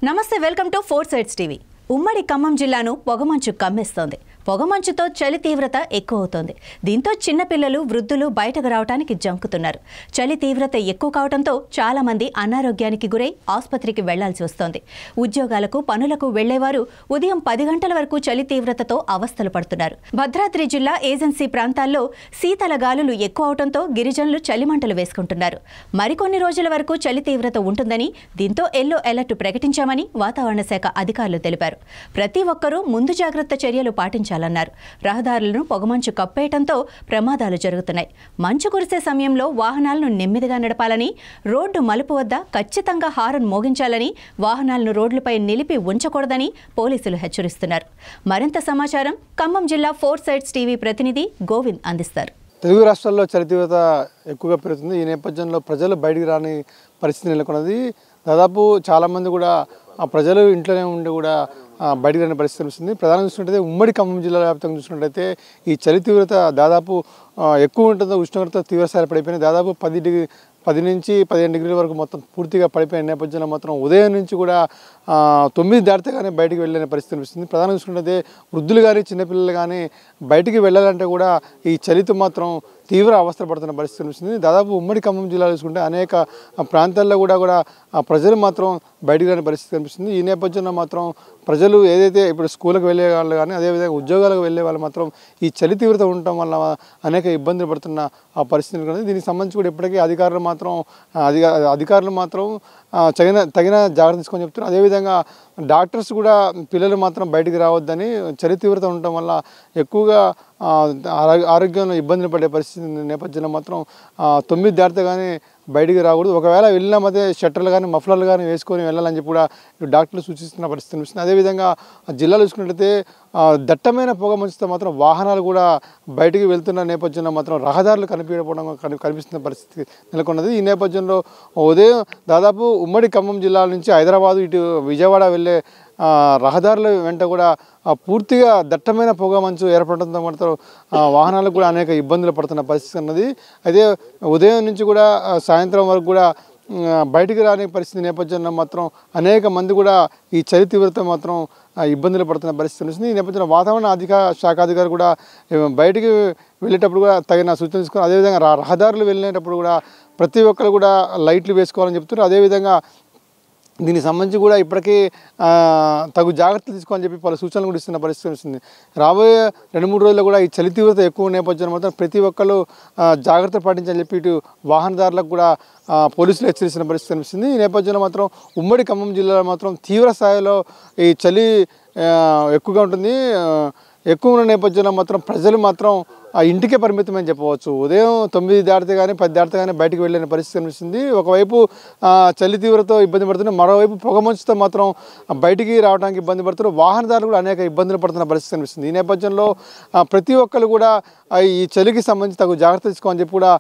నమస్తే, welcome to 4 sides TV. ఉమ్మడి ఖమ్మం జిల్లాను పొగమంచు కమ్మేస్తోంది. పొగమంచుతో చలి తీవ్రత ఎక్కువ అవుతోంది. దీంతో చిన్నపిల్లలు, వృద్ధులు బయటకు రావడానికి జంకుతున్నారు. చలి తీవ్రత ఎక్కువ కావడంతో చాలా మంది అనారోగ్యానికి గురై ఆసుపత్రికి వెళ్లాల్సి వస్తోంది. ఉద్యోగాలకు, పనులకు వెళ్లేవారు ఉదయం 10 గంటల వరకు చలి తీవ్రతతో అవస్థలు పడుతున్నారు. భద్రాద్రి జిల్లా ఏజెన్సీ ప్రాంతాల్లో శీతల గాలులు ఎక్కువ అవడంతో గిరిజనులు చలిమంటలు వేసుకుంటున్నారు. మరికొన్ని రోజుల వరకు చలి తీవ్రత ఉంటుందని, దీంతో ఎల్లో అలర్ట్ ప్రకటించామని వాతావరణ శాఖ అధికారులు తెలిపారు. ప్రతి ఒక్కరూ ముందు జాగ్రత్త చర్యలు పాటించాలన్నారు. రహదారులను పొగమంచు కప్పేయడంతో ప్రమాదాలు జరుగుతున్నాయి. మంచు కురిసే సమయంలో వాహనాలను నెమ్మదిగా నడపాలని, రోడ్డు మలుపు వద్ద ఖచ్చితంగా హారన్ మోగించాలని, వాహనాలను రోడ్లపై నిలిపి ఉంచకూడదని పోలీసులు హెచ్చరిస్తున్నారు. మరింత సమాచారం ఖమ్మం జిల్లా 4 సైడ్స్ టీవీ ప్రతినిధి గోవింద్ అందిస్తారు. తెలుగు రాష్ట్రాల్లో చలి తీవ్రత ఎక్కువగా పెరుగుతుంది. ఈ నేపథ్యంలో ప్రజలు బయటికి రాని పరిస్థితి నెలకొన్నది. దాదాపు చాలామంది కూడా ప్రజలు ఇంట్లోనే ఉండి కూడా బయటికి రాని పరిస్థితి వస్తుంది. ప్రధానంగా చూసుకుంటే ఉమ్మడి ఖమ్మం జిల్లా వ్యాప్తంగా చూసుకున్నట్లయితే ఈ చలి తీవ్రత దాదాపు ఎక్కువ ఉంటుందో, ఉష్ణోగ్రత తీవ్రస్థాయి పడిపోయినాయి. దాదాపు 10 నుంచి 15 డిగ్రీల వరకు మొత్తం పూర్తిగా పడిపోయిన నేపథ్యంలో మాత్రం ఉదయం నుంచి కూడా 9 దాటితేగానే బయటికి వెళ్ళలేని పరిస్థితి అనిపిస్తుంది. ప్రధానంగా చూసుకుంటే వృద్ధులు కానీ చిన్నపిల్లలు కానీ బయటికి వెళ్ళాలంటే కూడా ఈ చలితో మాత్రం తీవ్ర అవస్థలు పడుతున్న పరిస్థితి అనిపిస్తుంది. దాదాపు ఉమ్మడి ఖమ్మం జిల్లాలో చూసుకుంటే అనేక ప్రాంతాల్లో కూడా ప్రజలు మాత్రం బయటికి రాని పరిస్థితి కనిపిస్తుంది. ఈ నేపథ్యంలో మాత్రం ప్రజలు ఏదైతే ఇప్పుడు స్కూళ్ళకు వెళ్ళే వాళ్ళు కానీ అదేవిధంగా ఉద్యోగాలకు వెళ్ళే వాళ్ళు మాత్రం ఈ చలి తీవ్రత ఉండటం వల్ల అనేక ఇబ్బందులు పడుతున్న ఆ పరిస్థితి కనుక దీనికి సంబంధించి కూడా ఇప్పటికీ అధికారులు మాత్రం తగిన జాగ్రత్త తీసుకొని చెప్తున్నారు. అదేవిధంగా డాక్టర్స్ కూడా పిల్లలు మాత్రం బయటికి రావద్దని, చలి తీవ్రత ఉండటం వల్ల ఎక్కువగా ఆరోగ్యంలో ఇబ్బందులు పడే పరిస్థితి నేపథ్యంలో మాత్రం 9 దాటితే కానీ బయటికి రాకూడదు. ఒకవేళ వెళ్ళినా మధ్య షట్టర్లు కానీ మఫ్లర్లు కానీ వేసుకొని వెళ్ళాలని చెప్పి కూడా డాక్టర్లు సూచిస్తున్న పరిస్థితి అనిపిస్తుంది. అదేవిధంగా జిల్లాలో చూసుకున్నట్లయితే దట్టమైన పొగ మంచుతో మాత్రం వాహనాలు కూడా బయటికి వెళ్తున్న నేపథ్యంలో మాత్రం రహదారులు కనిపిస్తున్న పరిస్థితి నెలకొన్నది. ఈ నేపథ్యంలో ఉదయం దాదాపు ఉమ్మడి ఖమ్మం జిల్లా నుంచి హైదరాబాదు ఇటు విజయవాడ వెళ్ళే రహదారుల వెంట కూడా పూర్తిగా దట్టమైన పొగ మంచు ఏర్పడటంతో మాత్రం వాహనాలకు కూడా అనేక ఇబ్బందులు పడుతున్న పరిస్థితి ఉన్నది. అయితే ఉదయం నుంచి కూడా సాయంత్రం వరకు కూడా బయటికి రాని పరిస్థితి నేపథ్యంలో మాత్రం అనేక మంది కూడా ఈ చలి తీవ్రత మాత్రం ఇబ్బందులు పడుతున్న పరిస్థితి వస్తుంది. ఈ నేపథ్యంలో వాతావరణ శాఖ అధికారులు కూడా బయటికి వెళ్ళేటప్పుడు కూడా తగిన సూచన తీసుకుని, అదేవిధంగా రహదారులు వెళ్ళేటప్పుడు కూడా ప్రతి ఒక్కరు కూడా లైట్లు వేసుకోవాలని చెప్తున్నారు. అదేవిధంగా దీనికి సంబంధించి కూడా ఇప్పటికీ తగు జాగ్రత్తలు తీసుకోవాలని చెప్పి పలు సూచనలు కూడా ఇస్తున్న పరిస్థితి వస్తుంది. రాబోయే 2-3 రోజుల్లో కూడా ఈ చలి తీవ్రత ఎక్కువ నేపథ్యంలో మాత్రం ప్రతి ఒక్కరు జాగ్రత్త పాటించాలని చెప్పి ఇటు వాహనదారులకు కూడా పోలీసులు హెచ్చరిస్తున్న పరిస్థితి అనిపిస్తుంది. ఈ నేపథ్యంలో మాత్రం ఉమ్మడి ఖమ్మం జిల్లాలో మాత్రం తీవ్ర స్థాయిలో ఈ చలి ఎక్కువగా ఉంటుంది. ఎక్కువ ఉన్న నేపథ్యంలో మాత్రం ప్రజలు మాత్రం ఇంటికే పరిమితమని చెప్పవచ్చు. ఉదయం 9 దాటితే కానీ 10 దాటితే కానీ బయటికి వెళ్ళిన పరిస్థితి అనిపిస్తుంది. ఒకవైపు చలి తీవ్రతో ఇబ్బంది పడుతున్నారు, మరోవైపు పొగమంచుతో మాత్రం బయటికి రావడానికి ఇబ్బంది పడుతున్నారు. వాహనదారులు కూడా అనేక ఇబ్బందులు పడుతున్న పరిస్థితి అనిపిస్తుంది. ఈ నేపథ్యంలో ప్రతి ఒక్కరు కూడా ఈ చలికి సంబంధించి తగు జాగ్రత్త తీసుకోవాలని చెప్పి కూడా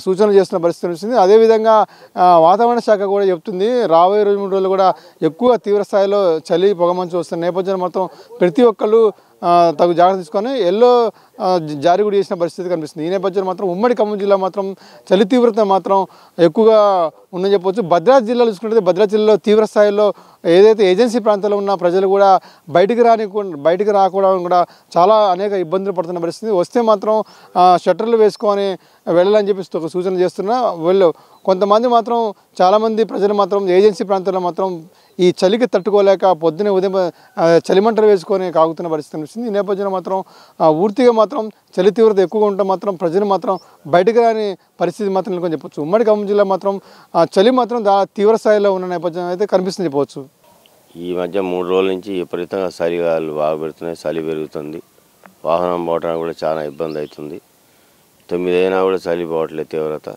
సూచనలు చేస్తున్న పరిస్థితి అనిపిస్తుంది. అదేవిధంగా వాతావరణ శాఖ కూడా చెప్తుంది రాబోయే 2-3 రోజులు కూడా ఎక్కువ తీవ్ర స్థాయిలో చలి పొగమంచు వస్తున్న నేపథ్యంలో మాత్రం ప్రతి ఒక్కరు తగు జాగ్రత్త తీసుకొని ఎల్లో జారీ కూడా చేసిన పరిస్థితి కనిపిస్తుంది. ఈ నేపథ్యంలో మాత్రం ఉమ్మడి ఖమ్మం జిల్లా మాత్రం చలి తీవ్రత మాత్రం ఎక్కువగా ఉందని చెప్పవచ్చు. భద్రాద్రి జిల్లాలో చూసుకుంటే భద్రాద్రి జిల్లాలో తీవ్ర స్థాయిలో ఏదైతే ఏజెన్సీ ప్రాంతాల్లో ఉన్న ప్రజలు కూడా బయటికి రాకపోవడం కూడా చాలా అనేక ఇబ్బందులు పడుతున్న పరిస్థితి. వస్తే మాత్రం షట్టర్లు వేసుకొని వెళ్ళాలని చెప్పి ఒక సూచన చేస్తున్నా కొంతమంది మాత్రం చాలామంది ప్రజలు మాత్రం ఏజెన్సీ ప్రాంతాల్లో మాత్రం ఈ చలికి తట్టుకోలేక పొద్దునే ఉదయం చలిమంటలు వేసుకొని కాగుతున్న పరిస్థితి అనిపిస్తుంది. ఈ నేపథ్యంలో మాత్రం పూర్తిగా మాత్రం చలి తీవ్రత ఎక్కువగా ఉంటే మాత్రం ప్రజలు మాత్రం బయటకు రాని పరిస్థితి మాత్రం నెలకొని చెప్పవచ్చు. ఉమ్మడి ఖమ్మం జిల్లా మాత్రం చలి మాత్రం తీవ్ర స్థాయిలో ఉన్న నేపథ్యం అయితే కనిపిస్తుంది చెప్పవచ్చు. ఈ మధ్య 3 రోజుల నుంచి విపరీతంగా చలిగాలు బాగా పెడుతున్నాయి, చలి పెరుగుతుంది. వాహనం పోవడానికి కూడా చాలా ఇబ్బంది అవుతుంది. 9 అయినా కూడా చలి పోవట్లేదు తీవ్రత.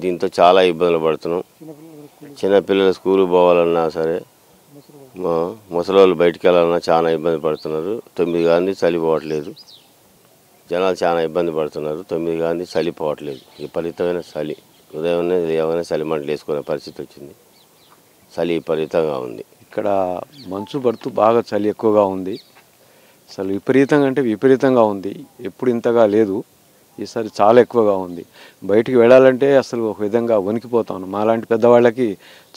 దీంతో చాలా ఇబ్బందులు పడుతున్నాం. చిన్నపిల్లలు స్కూల్కి పోవాలన్నా సరే, ముసలోళ్ళు బయటికి వెళ్ళాలన్నా చాలా ఇబ్బంది పడుతున్నారు. 9 కానీ చలి పోవట్లేదు. జనాలు చాలా ఇబ్బంది పడుతున్నారు. 9 కానీ చలి పోవట్లేదు. విపరీతమైన చలి. ఉదయం ఏమైనా చలి మంటలు వేసుకునే పరిస్థితి వచ్చింది. చలి విపరీతంగా ఉంది. ఇక్కడ మంచు పడుతూ బాగా చలి ఎక్కువగా ఉంది. అసలు విపరీతంగా అంటే విపరీతంగా ఉంది. ఎప్పుడు ఇంతగా లేదు, ఈసారి చాలా ఎక్కువగా ఉంది. బయటికి వెళ్ళాలంటే అసలు ఒక విధంగా వణికిపోతాను. మాలాంటి పెద్దవాళ్ళకి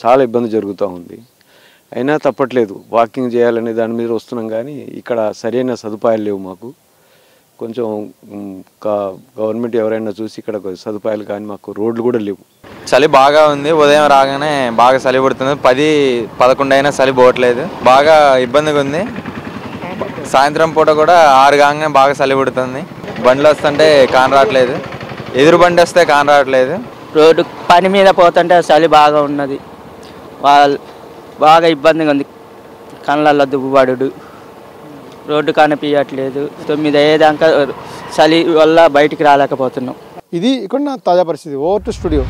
చాలా ఇబ్బంది జరుగుతూ ఉంది. అయినా తప్పట్లేదు, వాకింగ్ చేయాలనే దాని మీద వస్తున్నాం. కానీ ఇక్కడ సరైన సదుపాయాలు లేవు మాకు. కొంచెం గవర్నమెంట్ ఎవరైనా చూసి ఇక్కడ సదుపాయాలు కానీ మాకు రోడ్లు కూడా లేవు. చలి బాగా ఉంది. ఉదయం రాగానే బాగా చలి పడుతుంది. 10-11 అయినా చలి పోవట్లేదు. బాగా ఇబ్బందిగా ఉంది. సాయంత్రం పూట కూడా 6 కాగానే బాగా చలి పడుతుంది. బండ్లు వస్తుంటే కాన్ రావట్లేదు, ఎదురు బండి వస్తే కాన్ రావట్లేదు. రోడ్డు పని మీద పోతుంటే చలి బాగా ఉన్నది. బాగా ఇబ్బందిగా ఉంది. కళ్ళల్లో దుబ్బుబడు, రోడ్డు కనిపించట్లేదు. 9 అయ్యేదాకా చలి వల్ల బయటికి రాలేకపోతున్నాం. ఇది ఇక్కడ తాజా పరిస్థితి. Over to studio.